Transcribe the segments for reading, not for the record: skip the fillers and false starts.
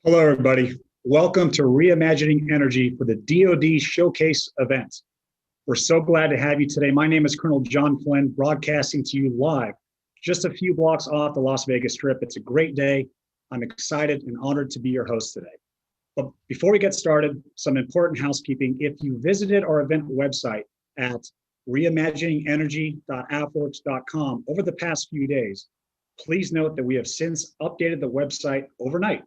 Hello, everybody. Welcome to Reimagining Energy for the DoD Showcase event. We're so glad to have you today. My name is Colonel John Flynn, broadcasting to you live, just a few blocks off the Las Vegas Strip. It's a great day. I'm excited and honored to be your host today. But before we get started, some important housekeeping. If you visited our event website at reimaginingenergy.afworks.com over the past few days, please note that we have since updated the website overnight.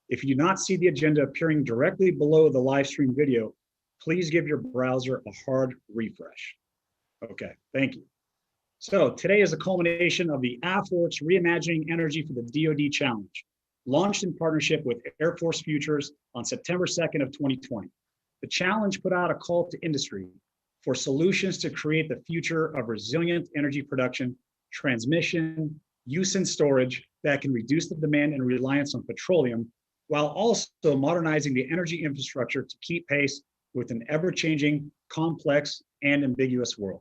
If you do not see the agenda appearing directly below the live stream video, please give your browser a hard refresh. Okay, thank you. So today is a culmination of the AFWERX Reimagining Energy for the DoD Challenge, launched in partnership with Air Force Futures on September 2nd of 2020. The challenge put out a call to industry for solutions to create the future of resilient energy production, transmission, use and storage that can reduce the demand and reliance on petroleum, while also modernizing the energy infrastructure to keep pace with an ever-changing, complex, and ambiguous world.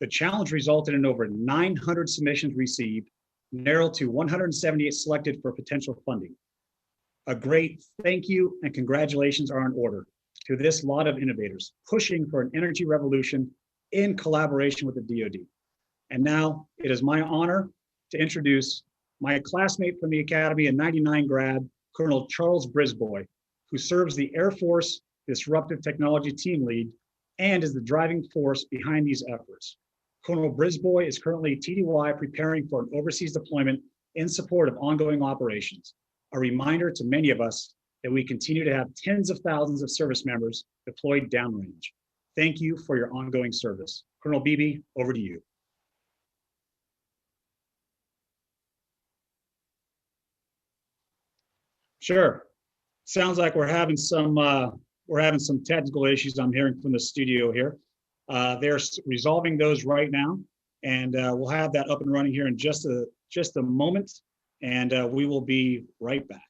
The challenge resulted in over 900 submissions received, narrowed to 178 selected for potential funding. A great thank you and congratulations are in order to this lot of innovators pushing for an energy revolution in collaboration with the DoD. And now it is my honor to introduce my classmate from the Academy and 99 grad, Colonel Charles Brisbois, who serves the Air Force Disruptive Technology Team Lead and is the driving force behind these efforts. Colonel Brisbois is currently TDY preparing for an overseas deployment in support of ongoing operations. A reminder to many of us that we continue to have tens of thousands of service members deployed downrange. Thank you for your ongoing service. Colonel Beebe, over to you. Sure. Sounds like we're having some technical issues. I'm hearing from the studio here. They're resolving those right now, and we'll have that up and running here in just a moment, and we will be right back.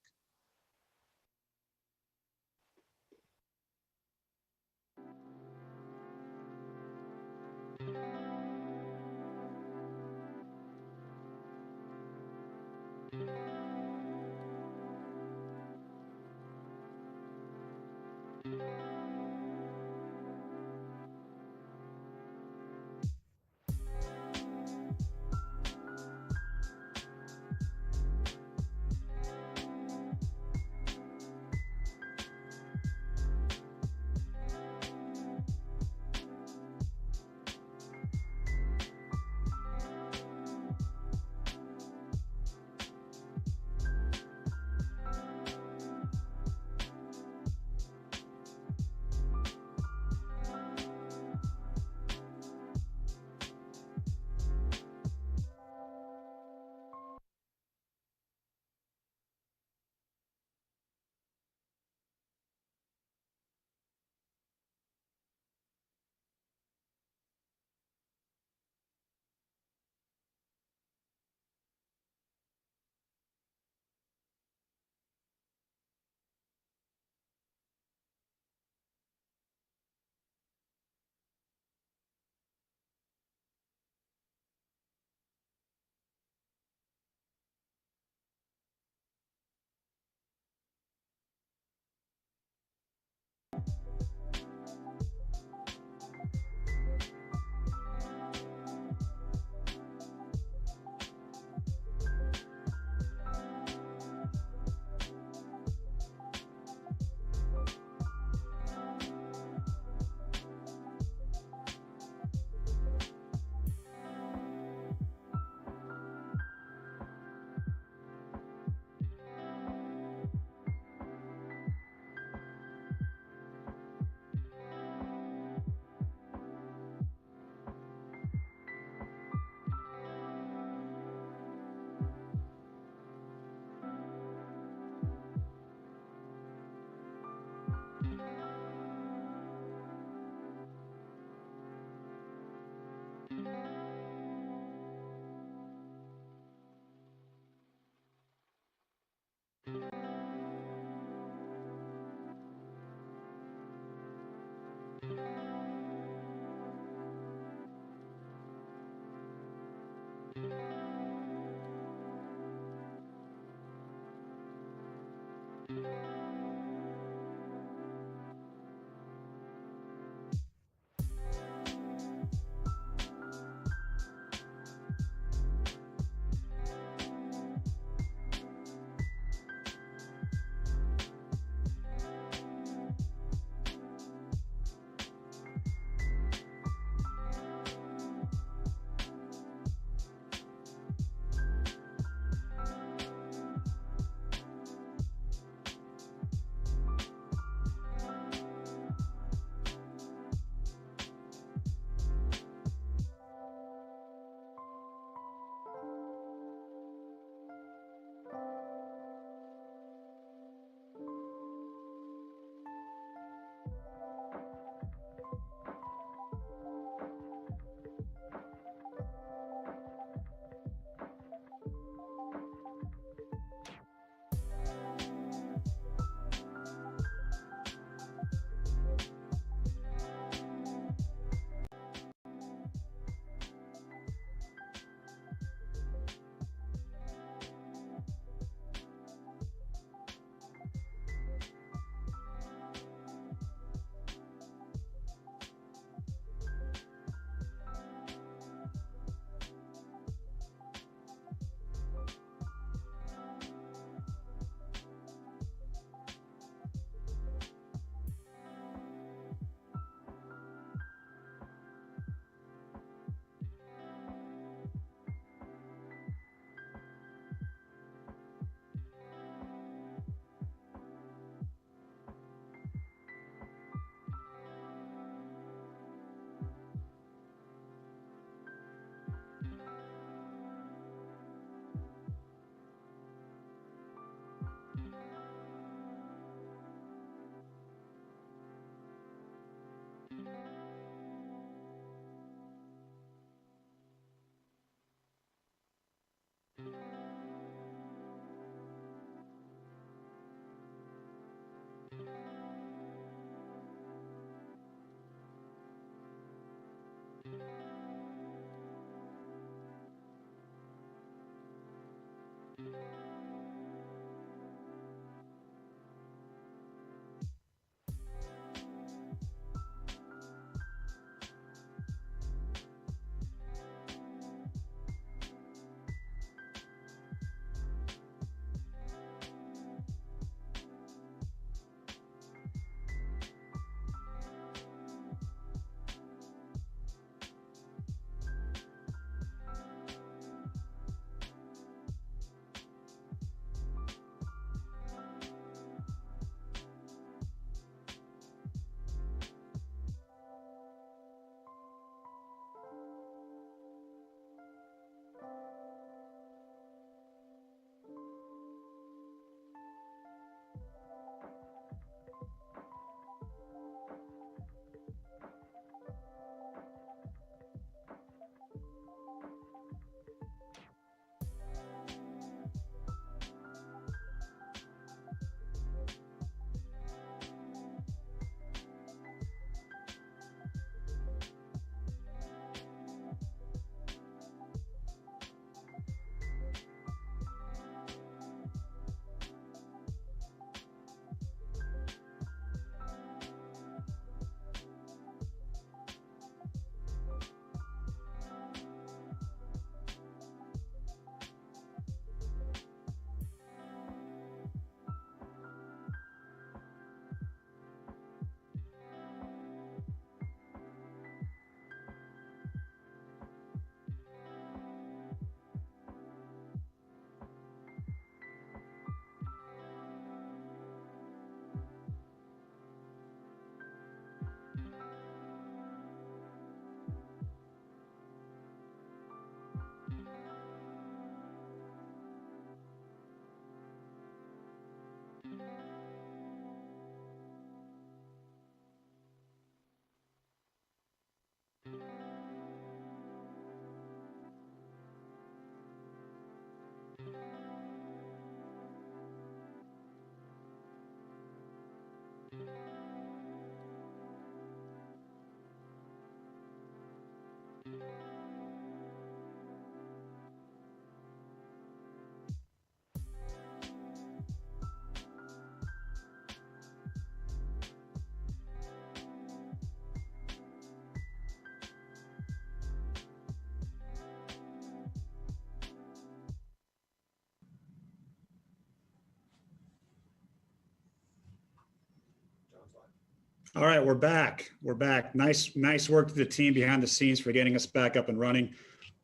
All right, we're back. We're back. Nice work to the team behind the scenes for getting us back up and running.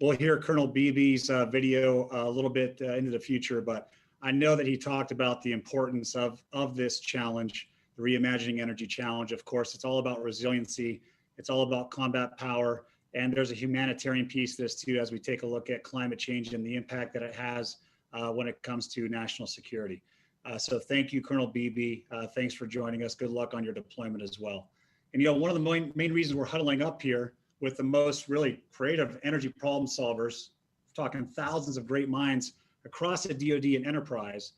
We'll hear Colonel Beebe's video a little bit into the future, but I know that he talked about the importance of this challenge, the Reimagining Energy Challenge. Of course, it's all about resiliency. It's all about combat power. And there's a humanitarian piece to this too, as we take a look at climate change and the impact that it has when it comes to national security. So thank you, Colonel Beebe. Thanks for joining us. Good luck on your deployment as well. And one of the main reasons we're huddling up here with the most really creative energy problem solvers, talking thousands of great minds across the DoD and enterprise,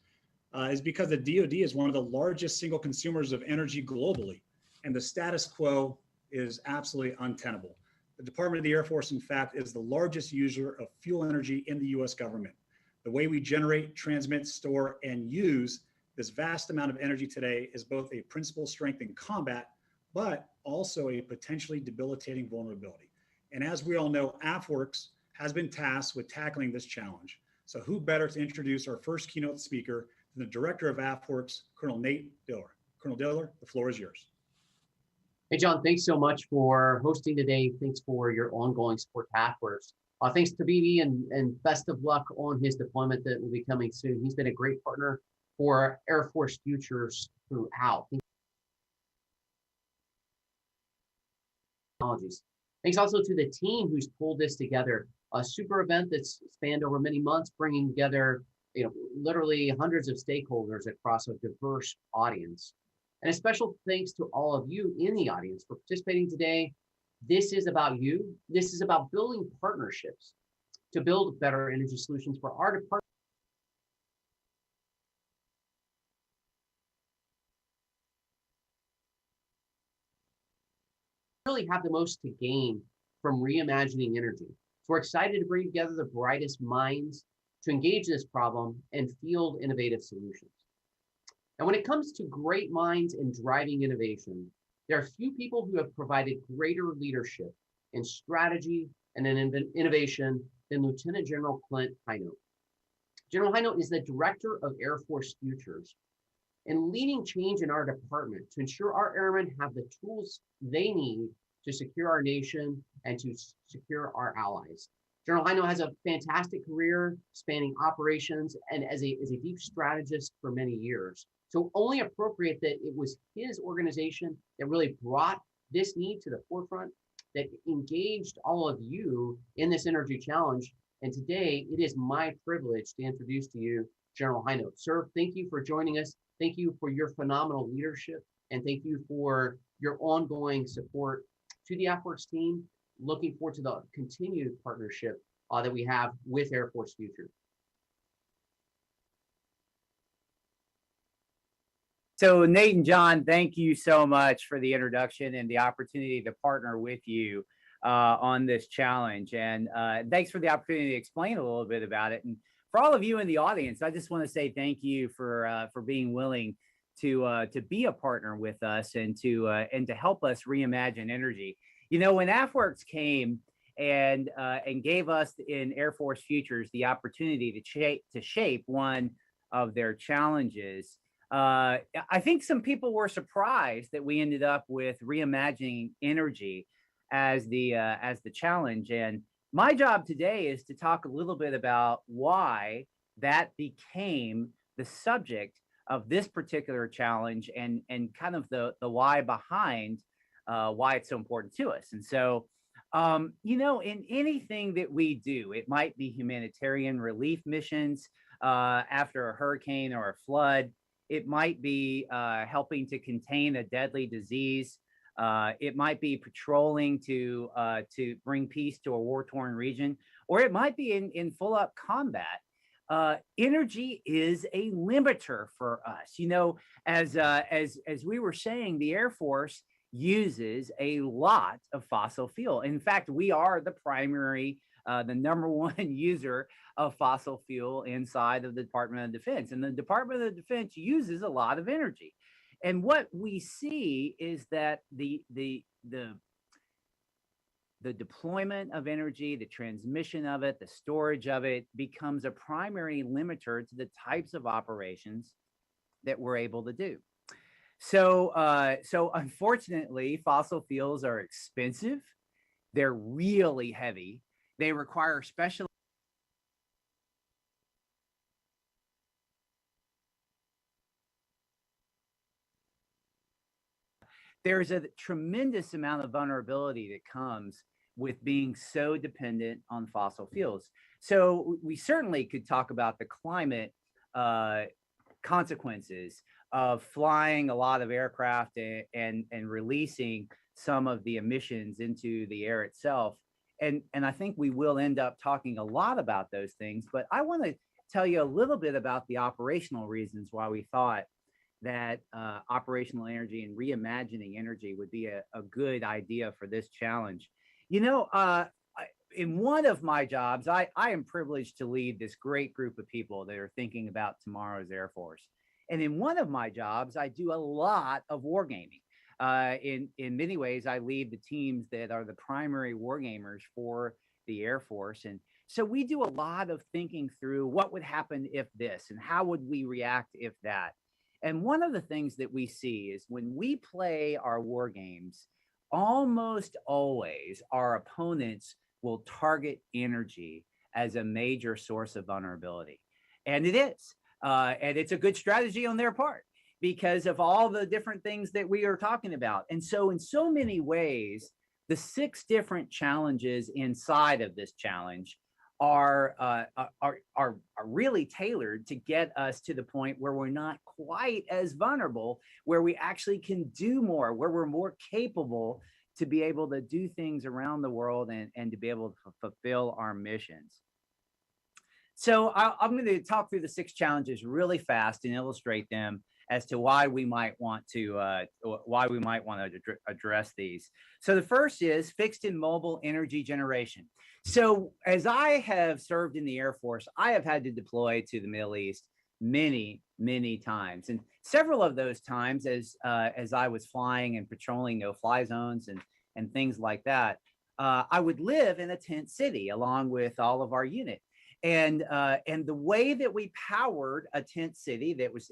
is because the DoD is one of the largest single consumers of energy globally, and the status quo is absolutely untenable. The Department of the Air Force, in fact, is the largest user of fuel energy in the US government. The way we generate, transmit, store, and use this vast amount of energy today is both a principal strength in combat, but also a potentially debilitating vulnerability. And as we all know, AFWERX has been tasked with tackling this challenge. So who better to introduce our first keynote speaker than the director of AFWERX, Colonel Nate Diller. Colonel Diller, the floor is yours. Hey, John, thanks so much for hosting today. Thanks for your ongoing support to AFWERX. Thanks to BB and best of luck on his deployment that will be coming soon. He's been a great partner for Air Force Futures throughout. Technologies. Thanks also to the team who's pulled this together. A super event that's spanned over many months, bringing together literally hundreds of stakeholders across a diverse audience. And a special thanks to all of you in the audience for participating today. This is about you. This is about building partnerships to build better energy solutions for our department. Really have the most to gain from reimagining energy. So we're excited to bring together the brightest minds to engage this problem and field innovative solutions. And when it comes to great minds and driving innovation, there are few people who have provided greater leadership in strategy and in innovation than Lieutenant General Clint Hinote. General Hinote is the Director of Air Force Futures and leading change in our department to ensure our airmen have the tools they need to secure our nation and to secure our allies. General Hinote has a fantastic career spanning operations and as a deep strategist for many years. So only appropriate that it was his organization that really brought this need to the forefront, that engaged all of you in this energy challenge. And today it is my privilege to introduce to you General Hinote. Sir, thank you for joining us. Thank you for your phenomenal leadership. And thank you for your ongoing support to the AFWERX team. Looking forward to the continued partnership that we have with Air Force Futures. So Nate and John, thank you so much for the introduction and the opportunity to partner with you on this challenge. And thanks for the opportunity to explain a little bit about it. And for all of you in the audience, I just want to say thank you for being willing to be a partner with us and to help us reimagine energy. You know, when AFWERX came and gave us in Air Force Futures the opportunity to shape one of their challenges, I think some people were surprised that we ended up with reimagining energy as the challenge. And my job today is to talk a little bit about why that became the subject of this particular challenge and kind of the why behind why it's so important to us. And so, you know, in anything that we do, it might be humanitarian relief missions after a hurricane or a flood. It might be helping to contain a deadly disease. It might be patrolling to bring peace to a war-torn region, or it might be in full-up combat. Energy is a limiter for us. You know, as we were saying, the Air Force uses a lot of fossil fuel. In fact, we are the primary, the number one user of fossil fuel inside of the Department of Defense. And the Department of Defense uses a lot of energy. And what we see is that the deployment of energy, the transmission of it, the storage of it becomes a primary limiter to the types of operations that we're able to do. So, so unfortunately, fossil fuels are expensive. They're really heavy. They require special there's a tremendous amount of vulnerability that comes with being so dependent on fossil fuels. So we certainly could talk about the climate consequences of flying a lot of aircraft and releasing some of the emissions into the air itself. And I think we will end up talking a lot about those things, but I want to tell you a little bit about the operational reasons why we thought that operational energy and reimagining energy would be a good idea for this challenge. You know, in one of my jobs, I am privileged to lead this great group of people that are thinking about tomorrow's Air Force. And in one of my jobs, I do a lot of wargaming. In many ways, I lead the teams that are the primary wargamers for the Air Force. And so we do a lot of thinking through what would happen if this, and how would we react if that. And one of the things that we see is when we play our war games, almost always our opponents will target energy as a major source of vulnerability. And it is. And it's a good strategy on their part because of all the different things that we are talking about. And so in so many ways, the 6 different challenges inside of this challenge are really tailored to get us to the point where we're not quite as vulnerable, where we actually can do more, where we're more capable to be able to do things around the world and to be able to fulfill our missions. So I'm going to talk through the 6 challenges really fast and illustrate them as to why we might want to address these. So the first is fixed and mobile energy generation. So as I have served in the Air Force, I have had to deploy to the Middle East many times, and several of those times as I was flying and patrolling no-fly zones and things like that, I would live in a tent city along with all of our unit. And the way that we powered a tent city, that was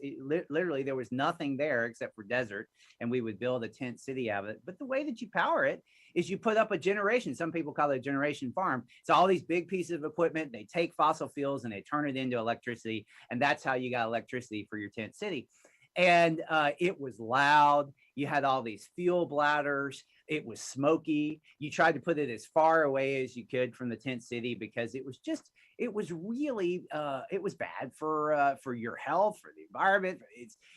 literally, there was nothing there except for desert, and we would build a tent city out of it. But the way that you power it is you put up a generation. Some people call it a generation farm. It's all these big pieces of equipment. They take fossil fuels and they turn it into electricity, and that's how you got electricity for your tent city. And it was loud. You had all these fuel bladders. It was smoky. You tried to put it as far away as you could from the tent city because it was just, it was really, it was bad for your health, for the environment.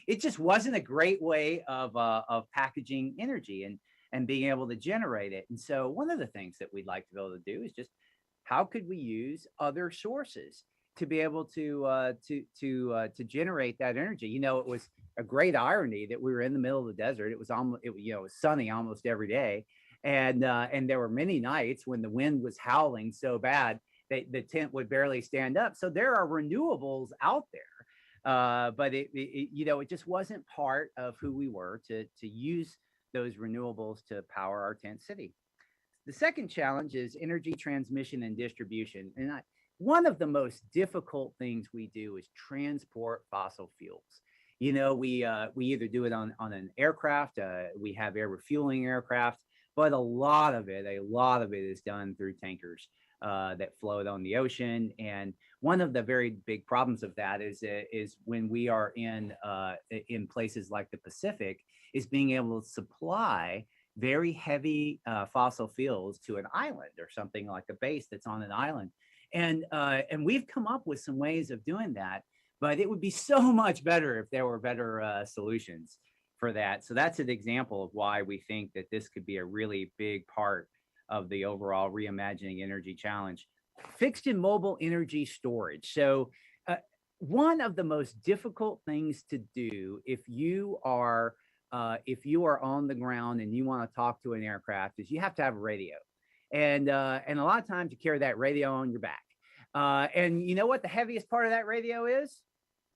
It just wasn't a great way of packaging energy and being able to generate it. And so one of the things that we'd like to be able to do is just, how could we use other sources to be able to generate that energy? You know, it was a great irony that we were in the middle of the desert. It was almost, it was sunny almost every day, and there were many nights when the wind was howling so bad that the tent would barely stand up. So there are renewables out there, but it just wasn't part of who we were to use those renewables to power our tent city. The second challenge is energy transmission and distribution, and one of the most difficult things we do is transport fossil fuels. You know, we either do it on an aircraft, we have air refueling aircraft, but a lot of it is done through tankers that float on the ocean. And one of the very big problems of that is when we are in places like the Pacific, is being able to supply very heavy fossil fuels to an island or something like a base that's on an island. And we've come up with some ways of doing that, but it would be so much better if there were better solutions for that. So that's an example of why we think that this could be a really big part of the overall reimagining energy challenge. Fixed and mobile energy storage. So one of the most difficult things to do if you are on the ground and you want to talk to an aircraft is you have to have a radio. And a lot of times you carry that radio on your back. And you know what the heaviest part of that radio is?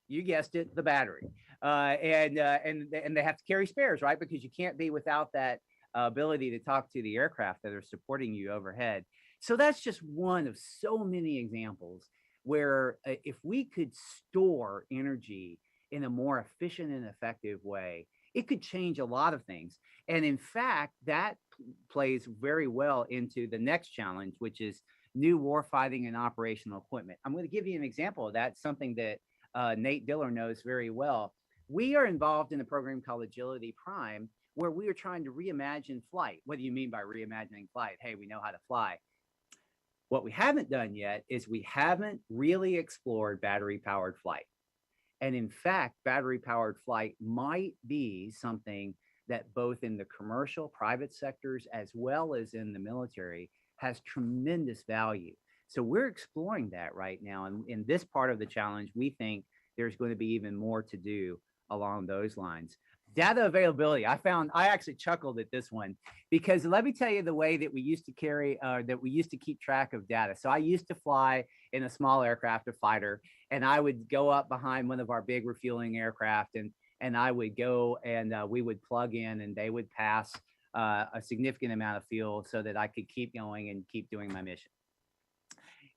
You guessed it, the battery. And they have to carry spares, right? Because you can't be without that ability to talk to the aircraft that are supporting you overhead. So that's just one of so many examples where if we could store energy in a more efficient and effective way, it could change a lot of things. And in fact, that plays very well into the next challenge, which is new warfighting and operational equipment. I'm going to give you an example of that, something that Nate Diller knows very well. We are involved in a program called Agility Prime, where we are trying to reimagine flight. What do you mean by reimagining flight? Hey, we know how to fly. What we haven't done yet is we haven't really explored battery-powered flight. And in fact, battery-powered flight might be something that both in the commercial, private sectors, as well as in the military, has tremendous value. So we're exploring that right now. And in this part of the challenge, we think there's going to be even more to do along those lines. Data availability. I actually chuckled at this one because let me tell you the way that we used to keep track of data. So I used to fly in a small aircraft, a fighter, and I would go up behind one of our big refueling aircraft and I would go and we would plug in and they would pass a significant amount of fuel so that I could keep going and keep doing my mission.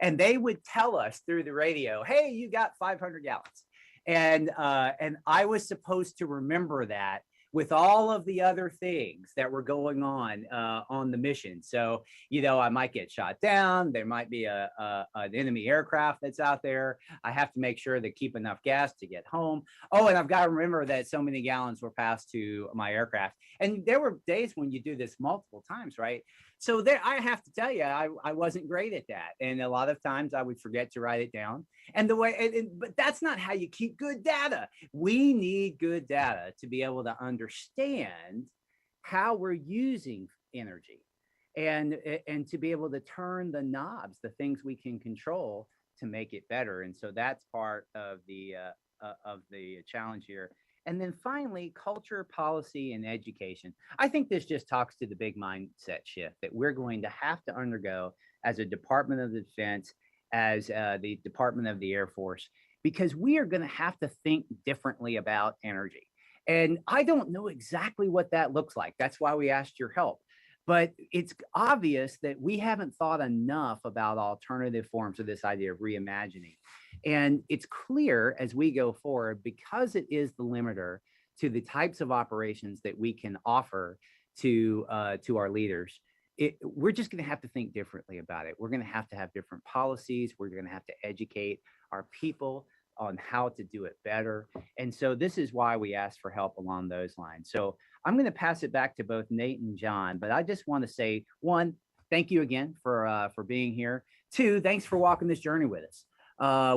And they would tell us through the radio, hey, you got 500 gallons. And I was supposed to remember that with all of the other things that were going on the mission. So, you know, I might get shot down. There might be an enemy aircraft that's out there. I have to make sure to keep enough gas to get home. Oh, and I've got to remember that so many gallons were passed to my aircraft. And there were days when you do this multiple times, right? So there, I have to tell you, I wasn't great at that. And a lot of times I would forget to write it down. And the way, but that's not how you keep good data. We need good data to be able to understand how we're using energy and to be able to turn the knobs, the things we can control to make it better. And so that's part of the challenge here. And then finally, culture, policy, and education. I think this just talks to the big mindset shift that we're going to have to undergo as a Department of Defense, as the Department of the Air Force, because we are going to have to think differently about energy. And I don't know exactly what that looks like. That's why we asked your help. But it's obvious that we haven't thought enough about alternative forms of this idea of reimagining. And it's clear as we go forward, because it is the limiter to the types of operations that we can offer to our leaders. We're just going to have to think differently about it. We're going to have different policies. We're going to have to educate our people on how to do it better. And so this is why we asked for help along those lines. So I'm going to pass it back to both Nate and John, but I just want to say, one, thank you again for being here. Two, thanks for walking this journey with us.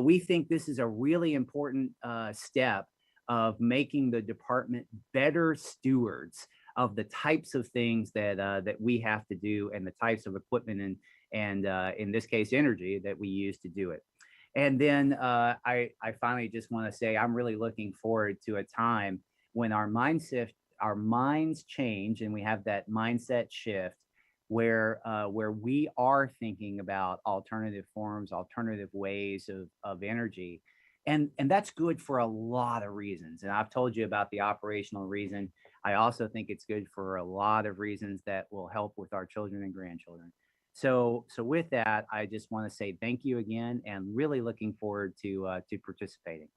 We think this is a really important step of making the department better stewards of the types of things that we have to do and the types of equipment and in this case, energy that we use to do it. And then I finally just want to say I'm really looking forward to a time when our minds change and we have that mindset shift where we are thinking about alternative forms, alternative ways of energy. And that's good for a lot of reasons. And I've told you about the operational reason. I also think it's good for a lot of reasons that will help with our children and grandchildren. So with that, I just want to say thank you again and really looking forward to participating.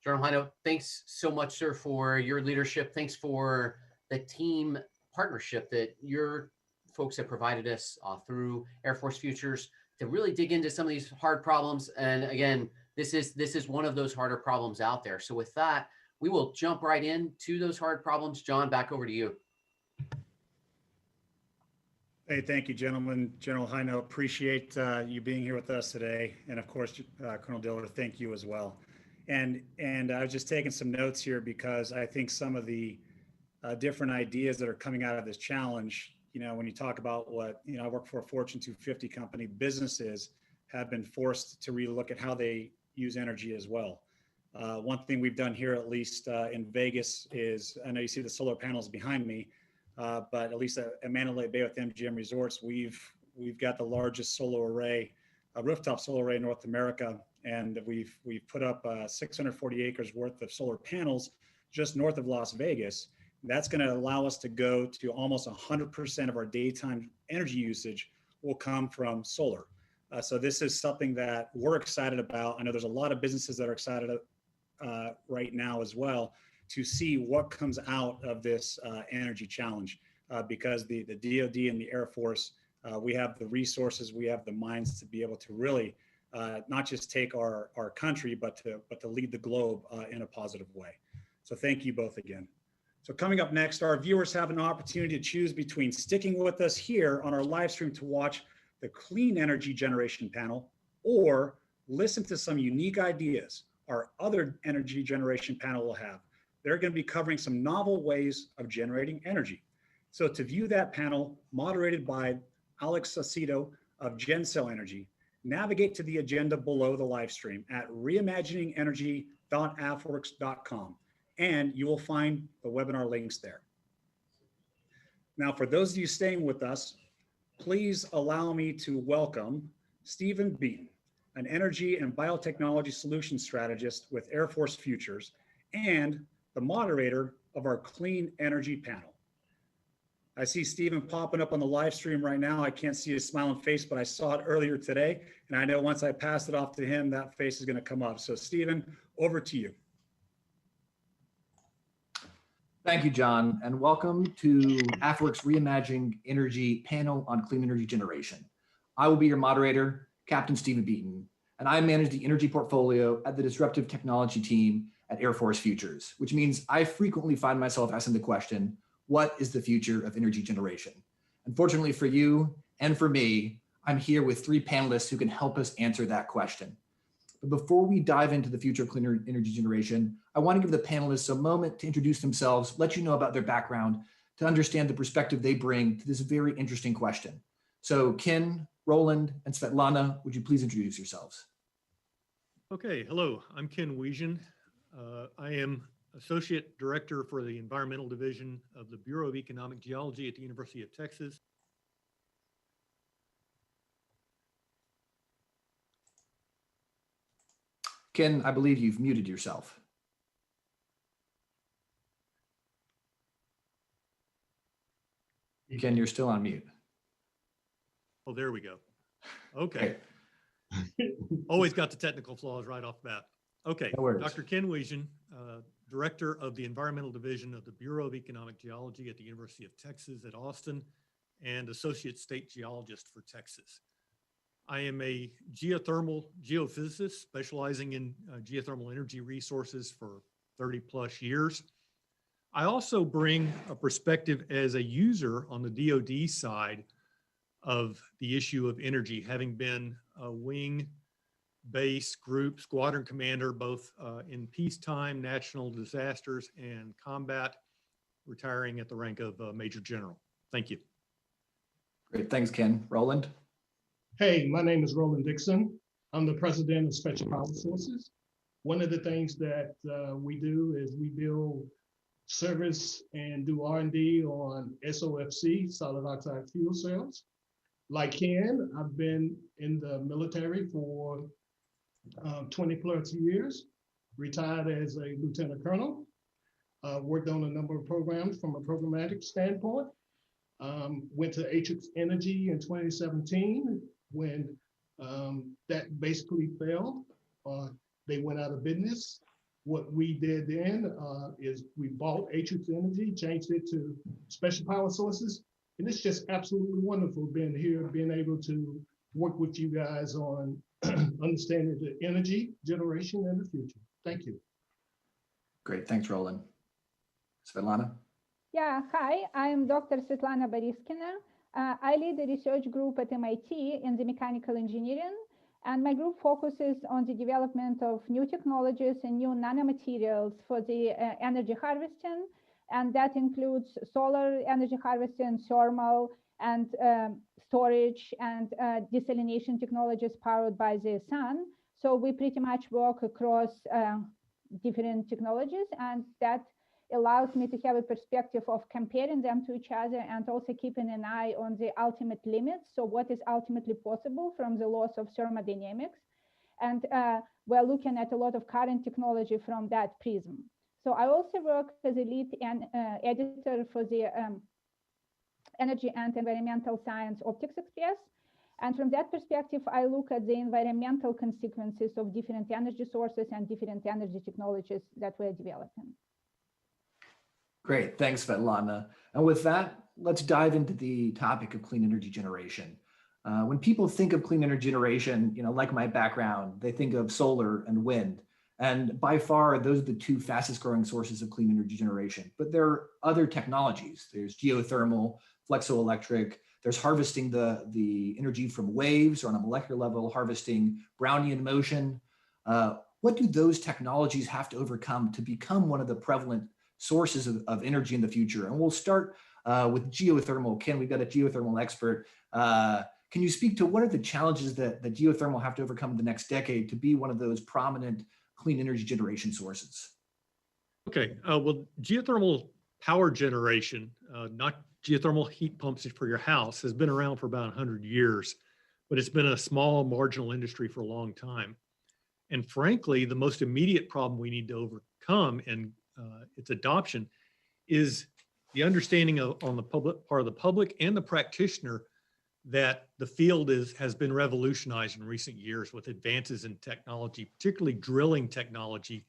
General Hino, thanks so much, sir, for your leadership. Thanks for the team partnership that your folks have provided us through Air Force Futures to really dig into some of these hard problems. And again, this is one of those harder problems out there. So with that, we will jump right into those hard problems. John, back over to you. Hey, thank you, gentlemen. General Hino, appreciate you being here with us today. And of course, Colonel Diller, thank you as well. And I was just taking some notes here because I think some of the different ideas that are coming out of this challenge, when you talk about what, I work for a Fortune 250 company, businesses have been forced to relook at how they use energy as well. One thing we've done here, at least in Vegas, is, I know you see the solar panels behind me, but at least at Mandalay Bay with MGM Resorts, we've got the largest solar array, rooftop solar array in North America, and we've put up 640 acres worth of solar panels just north of Las Vegas. That's going to allow us to go to almost 100% of our daytime energy usage will come from solar. So this is something that we're excited about. I know there's a lot of businesses that are excited right now as well to see what comes out of this energy challenge, because the DoD and the Air Force, we have the resources, we have the minds to be able to really not just take our country, but to lead the globe in a positive way. So thank you both again. So coming up next, our viewers have an opportunity to choose between sticking with us here on our live stream to watch the clean energy generation panel, or listen to some unique ideas our other energy generation panel will have. They're going to be covering some novel ways of generating energy. So to view that panel, moderated by Alex Saucedo of GenCell Energy, navigate to the agenda below the live stream at reimaginingenergy.afwerx.com, and you will find the webinar links there. Now, for those of you staying with us, please allow me to welcome Stephen Beaton, an energy and biotechnology solution strategist with Air Force Futures and the moderator of our clean energy panel. I see Stephen popping up on the live stream right now. I can't see his smiling face, but I saw it earlier today. And I know once I pass it off to him, that face is going to come up. So Stephen, over to you. Thank you, John, and welcome to AFWERX Reimagining Energy panel on clean energy generation. I will be your moderator, Captain Stephen Beaton, and I manage the energy portfolio at the disruptive technology team at Air Force Futures, which means I frequently find myself asking the question, what is the future of energy generation? Unfortunately for you and for me, I'm here with three panelists who can help us answer that question. But before we dive into the future of clean energy generation, I want to give the panelists a moment to introduce themselves, let you know about their background, to understand the perspective they bring to this very interesting question. So Ken, Roland, and Svetlana, would you please introduce yourselves? Okay, hello, I'm Ken Wiesian. I am Associate Director for the Environmental Division of the Bureau of Economic Geology at the University of Texas. Ken, I believe you've muted yourself. Ken, you're still on mute. Oh, there we go. Okay. Okay. Always got the technical flaws right off the bat. Okay, No worries. Dr. Ken Wiesian, Director of the Environmental Division of the Bureau of Economic Geology at the University of Texas at Austin and Associate State Geologist for Texas. I am a geothermal geophysicist specializing in geothermal energy resources for 30 plus years. I also bring a perspective as a user on the DoD side of the issue of energy, having been a wing base group squadron commander, both in peacetime, national disasters, and combat, retiring at the rank of Major General. Thank you. Great, thanks, Ken. Roland? Hey, my name is Roland Dixon. I'm the president of Special Power Sources. One of the things that we do is we build service and do R&D on SOFC, solid oxide fuel cells. Like Ken, I've been in the military for 20 plus years, retired as a lieutenant colonel, worked on a number of programs from a programmatic standpoint, went to AFWERX Energy in 2017 when that basically failed. They went out of business. What we did then is we bought AFWERX Energy, changed it to Special Power Sources, and it's just absolutely wonderful being here, being able to work with you guys on understanding the energy generation in the future. Thank you. Great, thanks, Roland. Svetlana? Yeah, hi, I'm Dr. Svetlana Boriskina. I lead the research group at MIT in the mechanical engineering, and my group focuses on the development of new technologies and new nanomaterials for the energy harvesting, and that includes solar energy harvesting, thermal, and storage and desalination technologies powered by the sun. So we pretty much work across different technologies, and that allows me to have a perspective of comparing them to each other and also keeping an eye on the ultimate limits. So what is ultimately possible from the laws of thermodynamics. And we're looking at a lot of current technology from that prism. So I also work as a lead editor for the Energy and Environmental Science Optics Express. And from that perspective, I look at the environmental consequences of different energy sources and different energy technologies that we're developing. Great, thanks, Svetlana. And with that, let's dive into the topic of clean energy generation. When people think of clean energy generation, like my background, they think of solar and wind. And by far, those are the two fastest growing sources of clean energy generation. But there are other technologies. There's geothermal, flexoelectric, there's harvesting the energy from waves, or on a molecular level, harvesting Brownian motion. What do those technologies have to overcome to become one of the prevalent sources of energy in the future? And we'll start with geothermal. Ken, we've got a geothermal expert. Can you speak to what are the challenges that geothermal have to overcome in the next decade to be one of those prominent clean energy generation sources? Okay, well, geothermal power generation, not geothermal heat pumps for your house, has been around for about 100 years, but it's been a small marginal industry for a long time. And frankly, the most immediate problem we need to overcome in its adoption is the understanding on the public part of the public and the practitioner that the field has been revolutionized in recent years with advances in technology, particularly drilling technology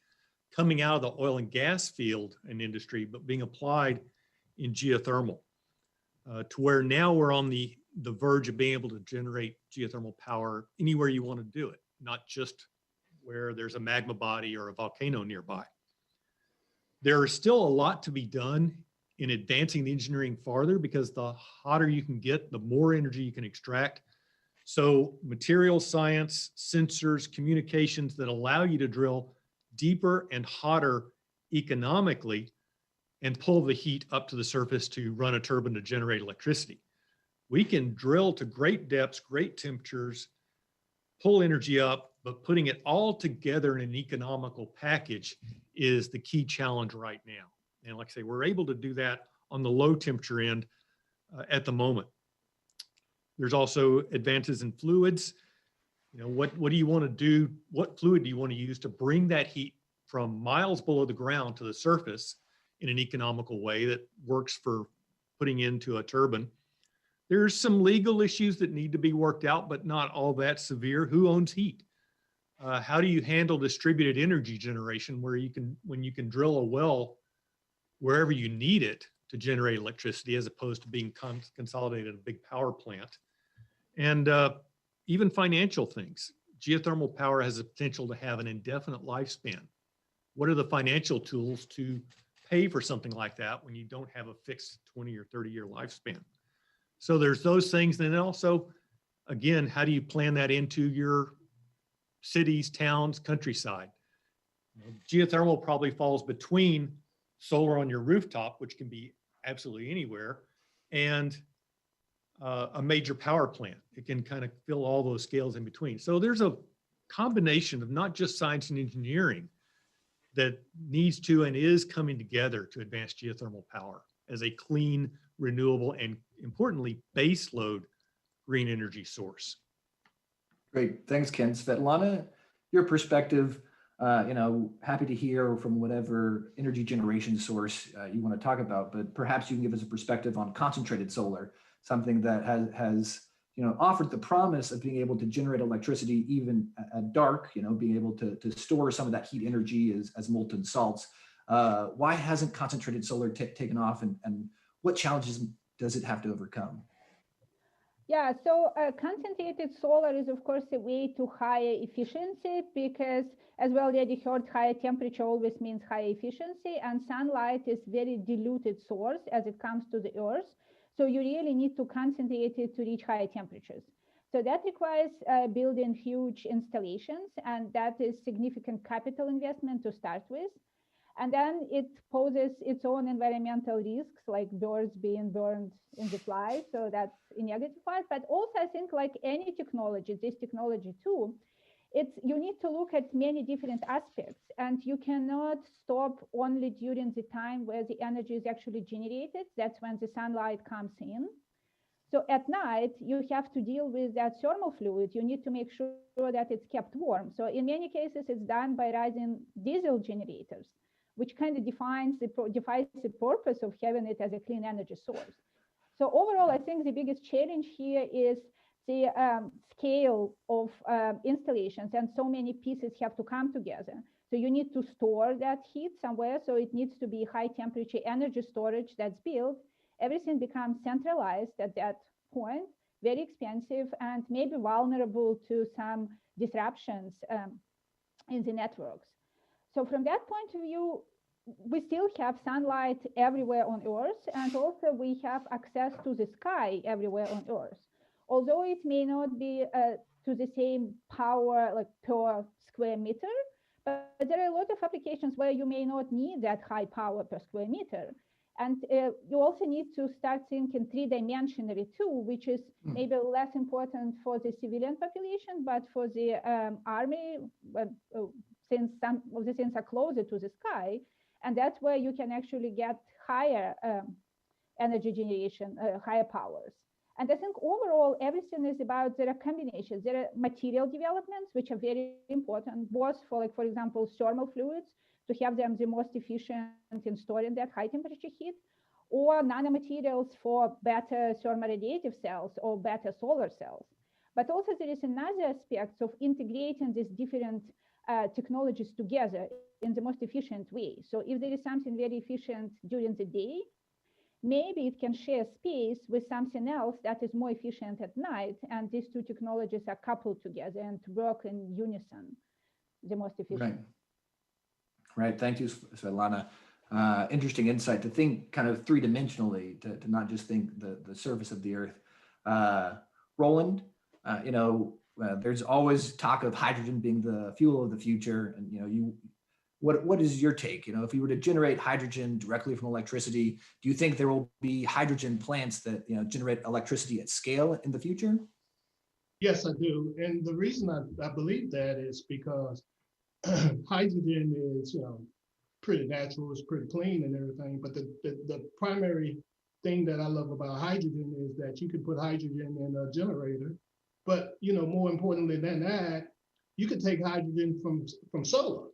coming out of the oil and gas field and industry, but being applied in geothermal to where now we're on the verge of being able to generate geothermal power anywhere you want to do it, not just where there's a magma body or a volcano nearby. There is still a lot to be done in advancing the engineering farther, because the hotter you can get, the more energy you can extract. So material science, sensors, communications that allow you to drill deeper and hotter economically and pull the heat up to the surface to run a turbine to generate electricity. We can drill to great depths, great temperatures, pull energy up, but putting it all together in an economical package is the key challenge right now. And like I say, we're able to do that on the low temperature end at the moment. There's also advances in fluids. You know, what do you want to do? What fluid do you want to use to bring that heat from miles below the ground to the surface in an economical way that works for putting into a turbine? There's some legal issues that need to be worked out, but not all that severe. Who owns heat? How do you handle distributed energy generation where when you can drill a well wherever you need it to generate electricity as opposed to being consolidated in a big power plant? And even financial things. Geothermal power has the potential to have an indefinite lifespan. What are the financial tools to pay for something like that when you don't have a fixed 20 or 30-year lifespan? So there's those things. And then also, again, how do you plan that into your cities, towns, countryside? You know, geothermal probably falls between solar on your rooftop, which can be absolutely anywhere, and a major power plant. It can kind of fill all those scales in between. So there's a combination of not just science and engineering that needs to and is coming together to advance geothermal power as a clean, renewable, and importantly, baseload green energy source. Great, thanks, Ken. Svetlana, your perspective, happy to hear from whatever energy generation source you want to talk about, but perhaps you can give us a perspective on concentrated solar, something that has offered the promise of being able to generate electricity even at dark, being able to store some of that heat energy as molten salts. Why hasn't concentrated solar taken off, and what challenges does it have to overcome? Yeah, so concentrated solar is, of course, a way to higher efficiency because, as we already heard, higher temperature always means higher efficiency, and sunlight is very diluted source as it comes to the earth. So you really need to concentrate it to reach higher temperatures. So that requires building huge installations, and that is significant capital investment to start with. And then it poses its own environmental risks, like birds being burned in the fly. So that's a negative part. But also, I think, like any technology, this technology too, you need to look at many different aspects, and you cannot stop only during the time where the energy is actually generated. That's when the sunlight comes in. So at night, you have to deal with that thermal fluid. You need to make sure that it's kept warm. So in many cases, it's done by running diesel generators, which kind of defines the purpose of having it as a clean energy source. So overall, I think the biggest challenge here is the scale of installations, and so many pieces have to come together. So you need to store that heat somewhere, so it needs to be high temperature energy storage that's built. Everything becomes centralized at that point, very expensive, and maybe vulnerable to some disruptions in the networks. So from that point of view, we still have sunlight everywhere on Earth, and also we have access to the sky everywhere on Earth. Although it may not be to the same power like per square meter, but there are a lot of applications where you may not need that high power per square meter. And you also need to start thinking three-dimensionally too, which is maybe less important for the civilian population, but for the army, since some of the things are closer to the sky. And that's where you can actually get higher energy generation, higher powers. And I think overall, everything is about, there are combinations. There are material developments, which are very important, both for, like, for example, thermal fluids, to have them the most efficient in storing that high temperature heat, or nanomaterials for better thermoradiative cells or better solar cells. But also there is another aspect of integrating these different technologies together in the most efficient way. So if there is something very efficient during the day, maybe it can share space with something else that is more efficient at night, and these two technologies are coupled together and work in unison, the most efficient. Right. Thank you, Svetlana. Interesting insight to think kind of three-dimensionally, to not just think the surface of the earth. Roland, there's always talk of hydrogen being the fuel of the future, and what is your take? If you were to generate hydrogen directly from electricity, do you think there will be hydrogen plants that generate electricity at scale in the future? Yes, I do, and the reason I believe that is because hydrogen is pretty natural, it's pretty clean and everything. But the primary thing that I love about hydrogen is that you can put hydrogen in a generator. But more importantly than that, you could take hydrogen from solar.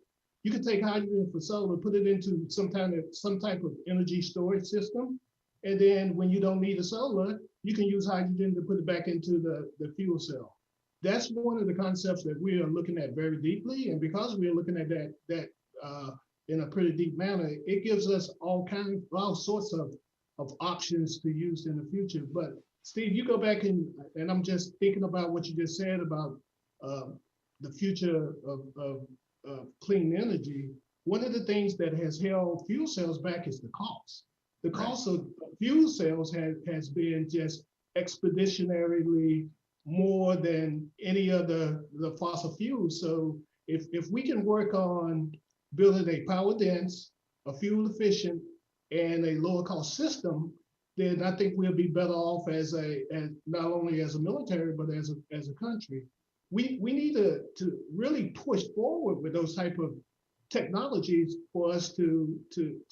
You could take hydrogen from solar, put it into some type of energy storage system. And then when you don't need a solar, you can use hydrogen to put it back into the fuel cell. That's one of the concepts that we are looking at very deeply. And because we are looking at that in a pretty deep manner, it gives us all sorts of options to use in the future. But Steve, you go back and I'm just thinking about what you just said about the future of clean energy. One of the things that has held fuel cells back is the cost. The cost of fuel cells has been just expeditionarily more than any other the fossil fuels. So if we can work on building a power dense, a fuel efficient, and a lower cost system, then I think we'll be better off as not only as a military but as a country. We need to really push forward with those type of technologies for us to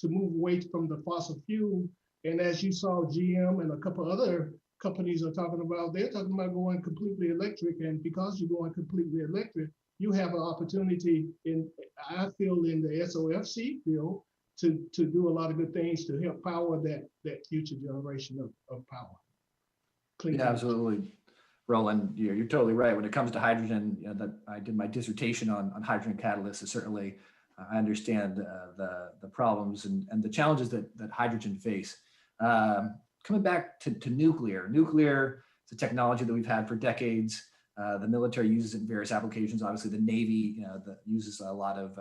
move away from the fossil fuel. And as you saw, GM and a couple other companies are talking about, they're talking about going completely electric. And because you're going completely electric, you have an opportunity I feel in the SOFC field to do a lot of good things to help power that future generation of power. Clean energy. Absolutely. Roland, you're totally right. When it comes to hydrogen, that I did my dissertation on hydrogen catalysts. Is certainly, I understand the problems and the challenges that hydrogen face. Coming back to nuclear is a technology that we've had for decades. The military uses it in various applications. Obviously, the Navy uses a lot of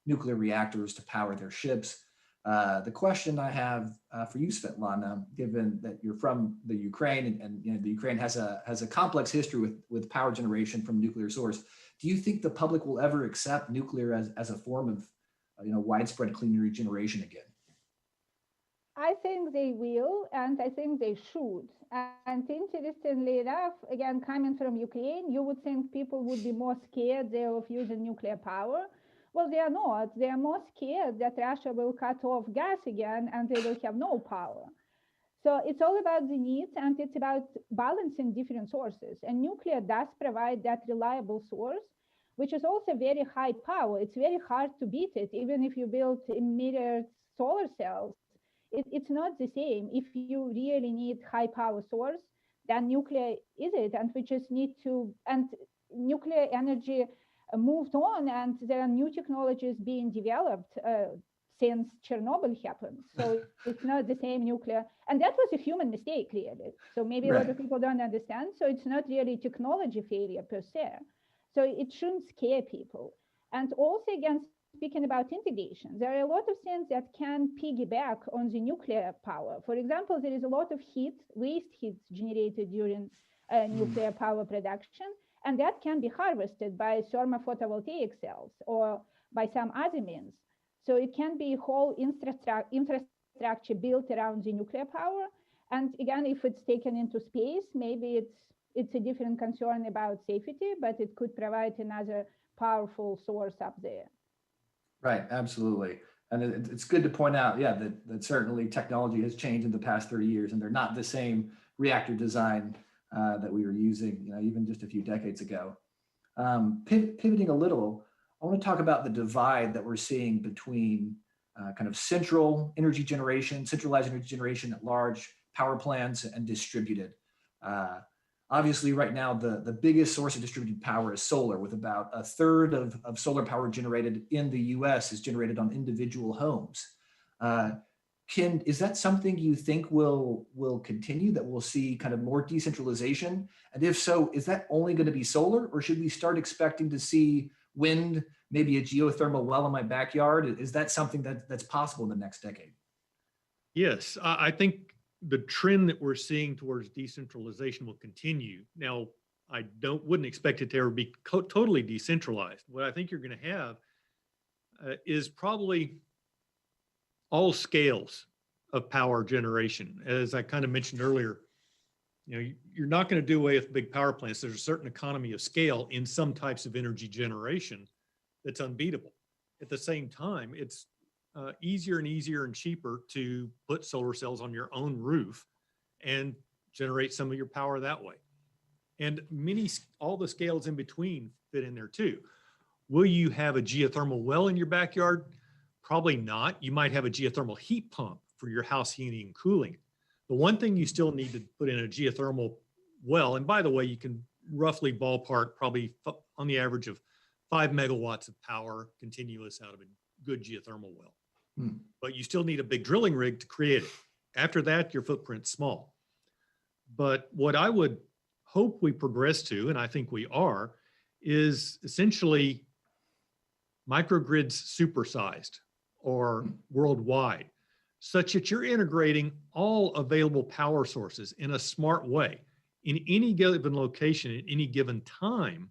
nuclear reactors to power their ships. The question I have for you, Svetlana, given that you're from the Ukraine and the Ukraine has a complex history with power generation from nuclear source, do you think the public will ever accept nuclear as a form of widespread clean energy generation again? I think they will, and I think they should. And interestingly enough, again, coming from Ukraine, you would think people would be more scared there of using nuclear power. Well, they are not. They are more scared that Russia will cut off gas again and they will have no power. So it's all about the needs, and it's about balancing different sources. And nuclear does provide that reliable source, which is also very high power. It's very hard to beat it, even if you build emitter solar cells. It's not the same. If you really need high power source, then nuclear is it, and we just need to, and nuclear energy moved on, and there are new technologies being developed since Chernobyl happened. So it's not the same nuclear, and that was a human mistake, clearly. So maybe a lot of people don't understand. So it's not really technology failure per se. So it shouldn't scare people. And also, again, speaking about integration, there are a lot of things that can piggyback on the nuclear power. For example, there is a lot of waste heat generated during nuclear power production, and that can be harvested by thermophotovoltaic cells or by some other means. So it can be a whole infrastructure built around the nuclear power. And again, if it's taken into space, maybe it's a different concern about safety, but it could provide another powerful source up there. Right, absolutely. And it's good to point out, that certainly technology has changed in the past 30 years, and they're not the same reactor design that we were using, even just a few decades ago. Pivoting a little, I want to talk about the divide that we're seeing between kind of centralized energy generation at large power plants and distributed. Obviously, right now, the biggest source of distributed power is solar, with about a third of solar power generated in the US is generated on individual homes. Is that something you think will continue, that we'll see kind of more decentralization? And if so, is that only going to be solar, or should we start expecting to see wind, maybe a geothermal well in my backyard? Is that something that's possible in the next decade? Yes, I think the trend that we're seeing towards decentralization will continue. Now, I wouldn't expect it to ever be totally decentralized. What I think you're going to have is probably all scales of power generation. As I kind of mentioned earlier, you're not going to do away with big power plants. There's a certain economy of scale in some types of energy generation that's unbeatable. at the same time, it's easier and easier and cheaper to put solar cells on your own roof and generate some of your power that way. And all the scales in between fit in there too. Will you have a geothermal well in your backyard? Probably not. You might have a geothermal heat pump for your house heating and cooling. The one thing you still need to put in a geothermal well, and by the way, you can roughly ballpark probably on the average of 5 megawatts of power continuous out of a good geothermal well. But you still need a big drilling rig to create it. After that, your footprint's small. But what I would hope we progress to, and I think we are, is essentially microgrids supersized or worldwide, such that you're integrating all available power sources in a smart way. In any given location, at any given time,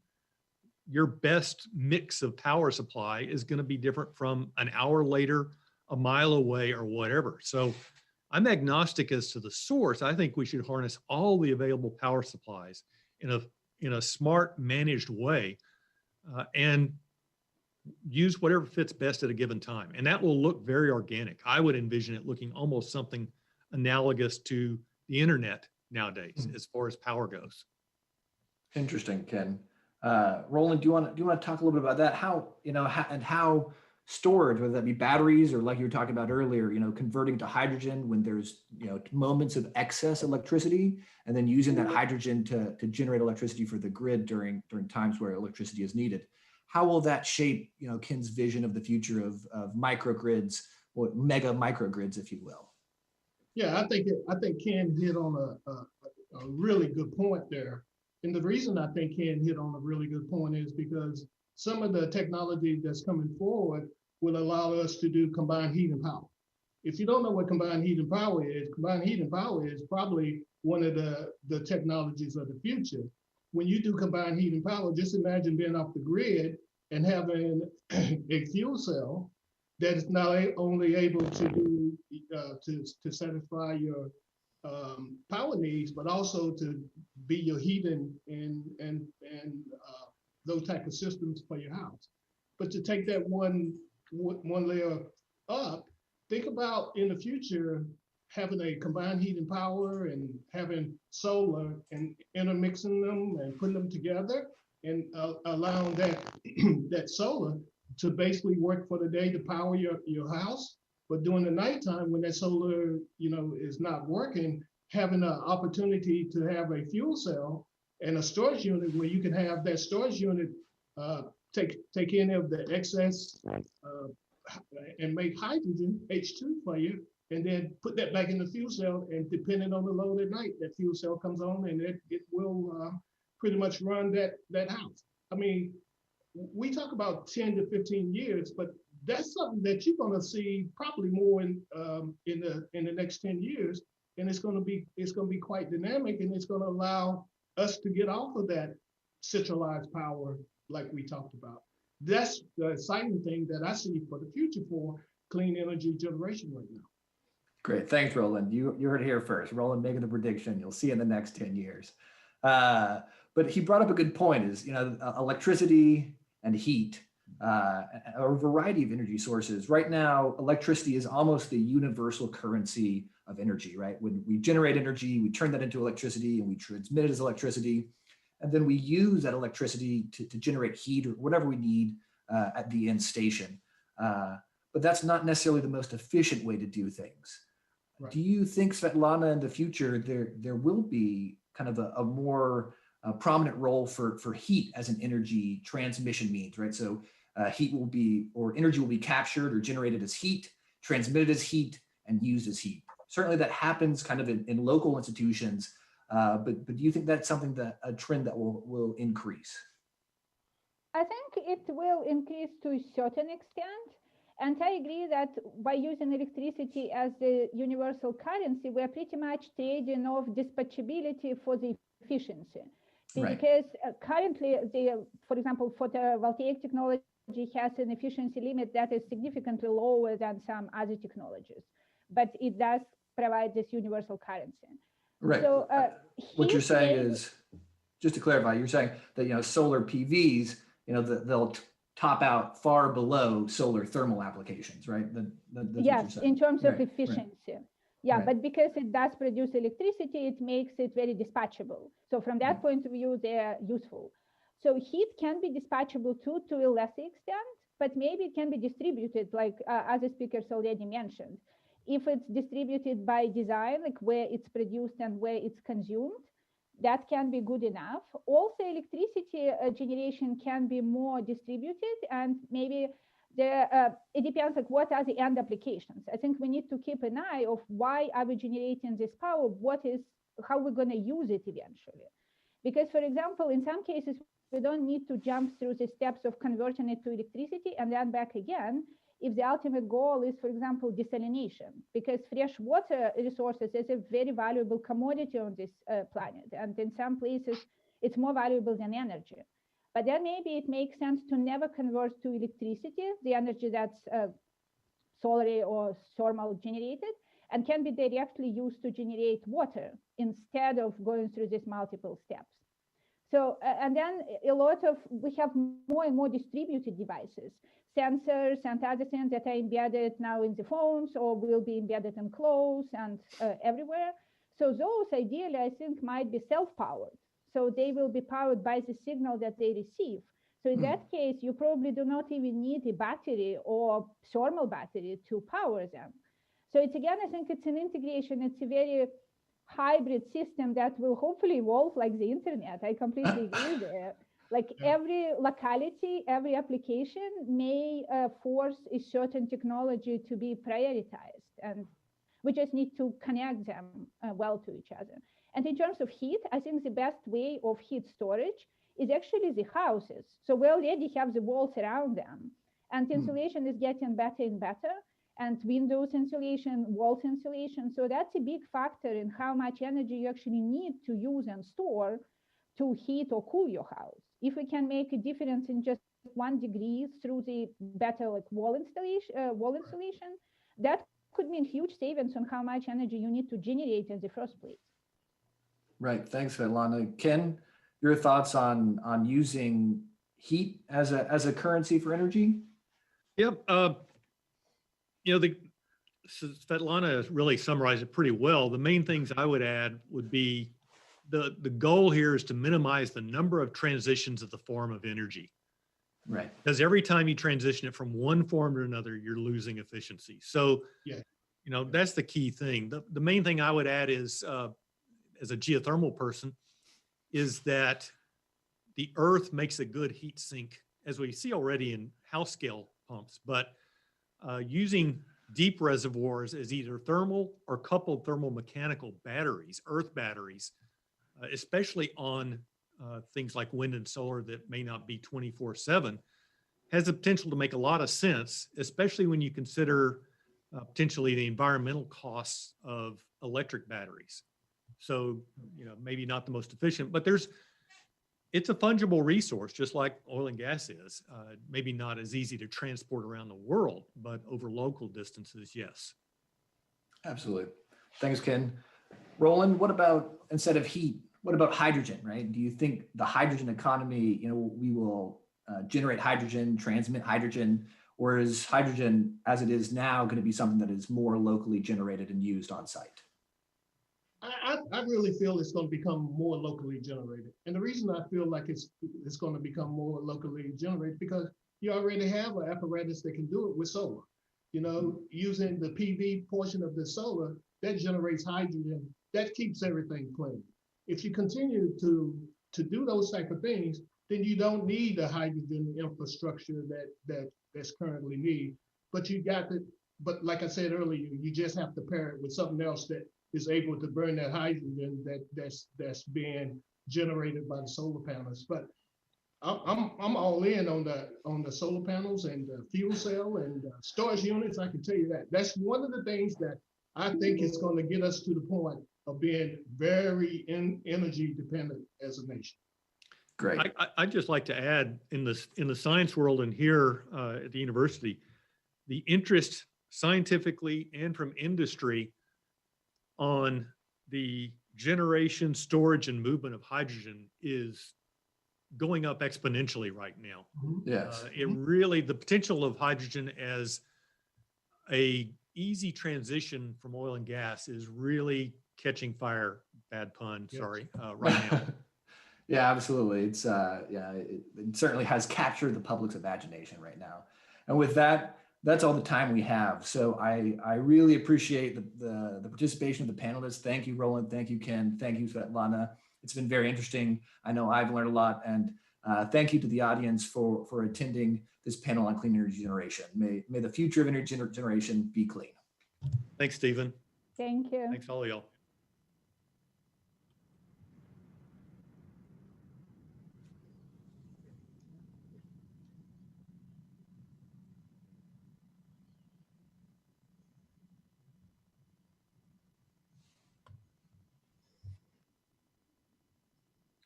your best mix of power supply is going to be different from an hour later, a mile away, or whatever. So I'm agnostic as to the source. I think we should harness all the available power supplies in a smart, managed way, and use whatever fits best at a given time. And that will look very organic. I would envision it looking almost something analogous to the internet nowadays, as far as power goes. Interesting, Ken. Roland, do you want to talk a little bit about that? How storage, whether that be batteries or like you were talking about earlier, converting to hydrogen when there's, moments of excess electricity, and then using that hydrogen to generate electricity for the grid during times where electricity is needed. How will that shape, Ken's vision of the future of microgrids, or mega microgrids, if you will? Yeah, I think Ken hit on a really good point there. And the reason I think Ken hit on a really good point is because some of the technology that's coming forward will allow us to do combined heat and power. If you don't know what combined heat and power is probably one of the technologies of the future. When you do combined heat and power, just imagine being off the grid and having a fuel cell that is not only able to do to satisfy your power needs, but also to be your heating and those type of systems for your house. But to take that one layer up, think about in the future having a combined heat and power and having solar and intermixing them and putting them together and allowing that solar to basically work for the day to power your house. But during the nighttime, when that solar is not working, having an opportunity to have a fuel cell and a storage unit where you can have that storage unit take any of the excess and make hydrogen, H2 for you, and then put that back in the fuel cell, and depending on the load at night, that fuel cell comes on and it will pretty much run that house. I mean, we talk about 10 to 15 years, but that's something that you're going to see probably more in the next 10 years, and it's going to be quite dynamic, and it's going to allow us to get off of that centralized power like we talked about. That's the exciting thing that I see for the future for clean energy generation right now. Great, thanks, Roland. You heard it here first. Roland making the prediction. You'll see in the next 10 years. But he brought up a good point: is electricity and heat, a variety of energy sources. Right now, electricity is almost the universal currency of energy. Right? When we generate energy, we turn that into electricity, and we transmit it as electricity, and then we use that electricity to generate heat or whatever we need at the end station. But that's not necessarily the most efficient way to do things. Right. Do you think, Svetlana, in the future there will be kind of a more prominent role for heat as an energy transmission means, right? So heat will be, or energy will be captured or generated as heat, transmitted as heat, and used as heat. Certainly that happens kind of in local institutions, but do you think that's something a trend that will increase? I think it will increase to a certain extent. And I agree that by using electricity as the universal currency, we're pretty much trading off dispatchability for the efficiency. Right. Because currently, for example, photovoltaic technology has an efficiency limit that is significantly lower than some other technologies, but it does provide this universal currency. Right. So what you're saying is, just to clarify, you're saying that solar PVs, they'll top out far below solar thermal applications, right? That's what you're Yes, saying. in terms of Right, right. efficiency. Yeah, Right. but because it does produce electricity, it makes it very dispatchable. So from that point of view, they're useful. So heat can be dispatchable too, to a lesser extent, but maybe it can be distributed, like other speakers already mentioned. If it's distributed by design, like where it's produced and where it's consumed, that can be good enough. Also, electricity generation can be more distributed, and maybe it depends like what are the end applications. I think we need to keep an eye of why are we generating this power, how we're going to use it eventually. Because, for example, in some cases, we don't need to jump through the steps of converting it to electricity and then back again if the ultimate goal is, for example, desalination, because fresh water resources is a very valuable commodity on this planet. And in some places, it's more valuable than energy. But then maybe it makes sense to never convert to electricity, the energy that's solar or thermal generated, and can be directly used to generate water instead of going through these multiple steps. So, and then we have more and more distributed devices, sensors and other things that are embedded now in the phones or will be embedded in clothes and everywhere. So those ideally, I think, might be self-powered. So they will be powered by the signal that they receive. So in that case, you probably do not even need a battery or thermal battery to power them. So it's again, I think it's an integration. It's a very hybrid system that will hopefully evolve like the internet. I completely agree there. Like every locality, every application may force a certain technology to be prioritized, and we just need to connect them well to each other. And in terms of heat, I think the best way of heat storage is actually the houses. So we already have the walls around them, and insulation is getting better and better, and windows insulation, walls insulation. So that's a big factor in how much energy you actually need to use and store to heat or cool your house. If we can make a difference in just 1 degree through the better like wall insulation, that could mean huge savings on how much energy you need to generate in the first place. Right. Thanks, Svetlana. Ken, your thoughts on using heat as a currency for energy? Yep. Svetlana really summarized it pretty well. The main things I would add would be the goal here is to minimize the number of transitions of the form of energy. Right. Because every time you transition it from one form to another, you're losing efficiency. So, that's the key thing. The main thing I would add is, as a geothermal person, is that the earth makes a good heat sink, as we see already in house scale pumps, but using deep reservoirs as either thermal or coupled thermal mechanical batteries, earth batteries, especially on things like wind and solar that may not be 24/7, has the potential to make a lot of sense, especially when you consider potentially the environmental costs of electric batteries. So, maybe not the most efficient, but it's a fungible resource, just like oil and gas is. Maybe not as easy to transport around the world, but over local distances, yes. Absolutely. Thanks, Ken. Roland, what about, instead of heat, what about hydrogen, right? Do you think the hydrogen economy, we will generate hydrogen, transmit hydrogen, or is hydrogen as it is now going to be something that is more locally generated and used on site? I really feel it's going to become more locally generated. And the reason I feel like it's going to become more locally generated, because you already have an apparatus that can do it with solar. Using the PV portion of the solar, that generates hydrogen, that keeps everything clean. If you continue to do those type of things, then you don't need the hydrogen infrastructure that's currently needed. But like I said earlier, you just have to pair it with something else that is able to burn that hydrogen that's being generated by the solar panels. But I'm all in on the solar panels and the fuel cell and storage units. I can tell you that. That's one of the things that I think is going to get us to the point of being very energy dependent as a nation. Great. I'd just like to add, in the science world and here at the university, the interest scientifically and from industry on the generation, storage, and movement of hydrogen is going up exponentially right now. Yes. It really, the potential of hydrogen as a easy transition from oil and gas is really catching fire, bad pun, Yes. sorry, right now. Yeah, absolutely. It's yeah, it certainly has captured the public's imagination right now. And with that, that's all the time we have. So I really appreciate the participation of the panelists. Thank you, Roland. Thank you, Ken. Thank you, Svetlana. It's been very interesting. I know I've learned a lot, and thank you to the audience for attending this panel on clean energy generation. May the future of energy generation be clean. Thanks, Stephen. Thank you. Thanks all of y'all.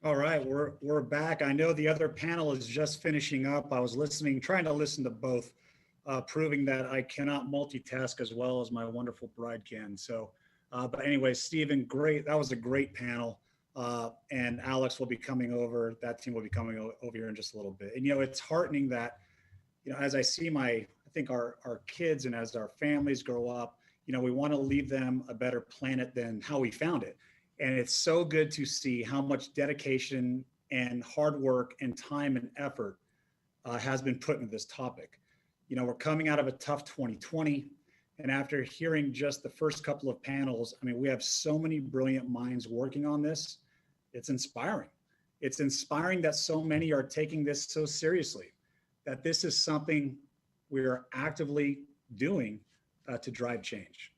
All right, we're back. I know the other panel is just finishing up. I was listening, trying to listen to both, proving that I cannot multitask as well as my wonderful bride can. So, but anyway, Stephen, great. That was a great panel. And Alex will be coming over. That team will be coming over here in just a little bit. And, you know, it's heartening that, you know, as I see I think our kids and as our families grow up, you know, we want to leave them a better planet than how we found it. And it's so good to see how much dedication and hard work and time and effort has been put into this topic. You know, we're coming out of a tough 2020. And after hearing just the first couple of panels, I mean, we have so many brilliant minds working on this. It's inspiring. It's inspiring that so many are taking this so seriously, that this is something we are actively doing to drive change.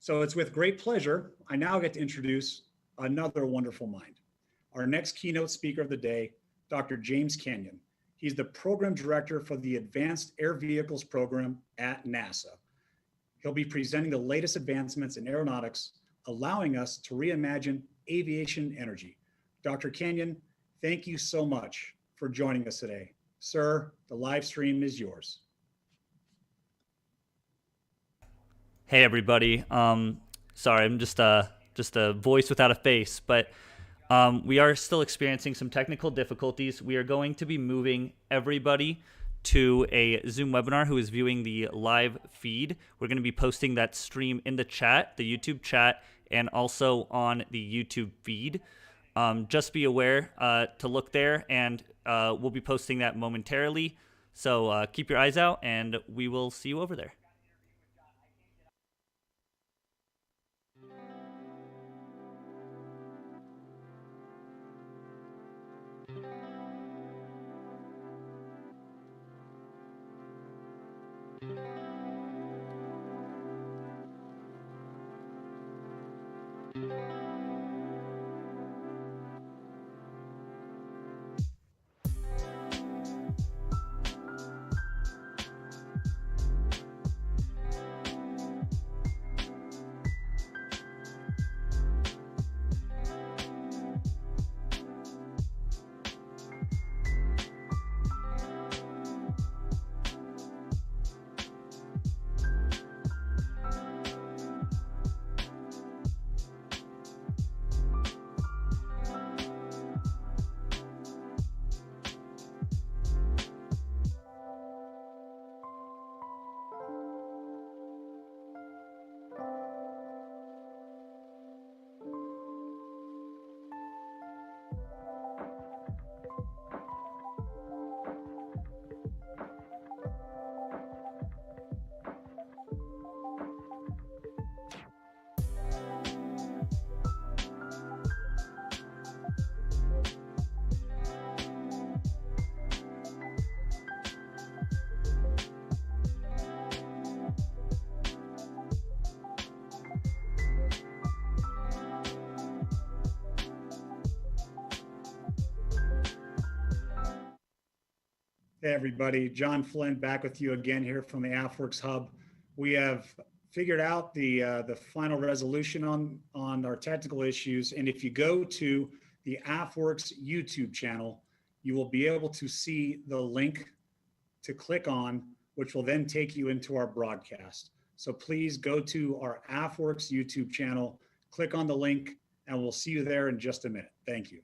So it's with great pleasure, I now get to introduce another wonderful mind. Our next keynote speaker of the day, Dr. James Kenyon. He's the program director for the Advanced Air Vehicles program at NASA. He'll be presenting the latest advancements in aeronautics, allowing us to reimagine aviation energy. Dr. Kenyon, thank you so much for joining us today. Sir, the live stream is yours. Hey everybody. Sorry, I'm just a voice without a face, but we are still experiencing some technical difficulties. We are going to be moving everybody to a Zoom webinar who is viewing the live feed. We're going to be posting that stream in the chat, the YouTube chat, and also on the YouTube feed. Just be aware to look there, and we'll be posting that momentarily. So keep your eyes out, and we will see you over there. Hey everybody, John Flynn back with you again here from the AFWERX Hub. We have figured out the final resolution on our technical issues, and if you go to the AFWERX YouTube channel, you will be able to see the link to click on, which will then take you into our broadcast. So please go to our AFWERX YouTube channel, click on the link, and we'll see you there in just a minute. Thank you.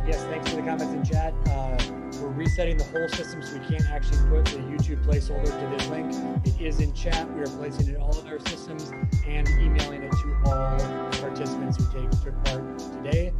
Yes, thanks for the comments in chat. We're resetting the whole system so we can't actually put the YouTube placeholder to this link. It is in chat. We are placing it in all of our systems and emailing it to all participants who took part today.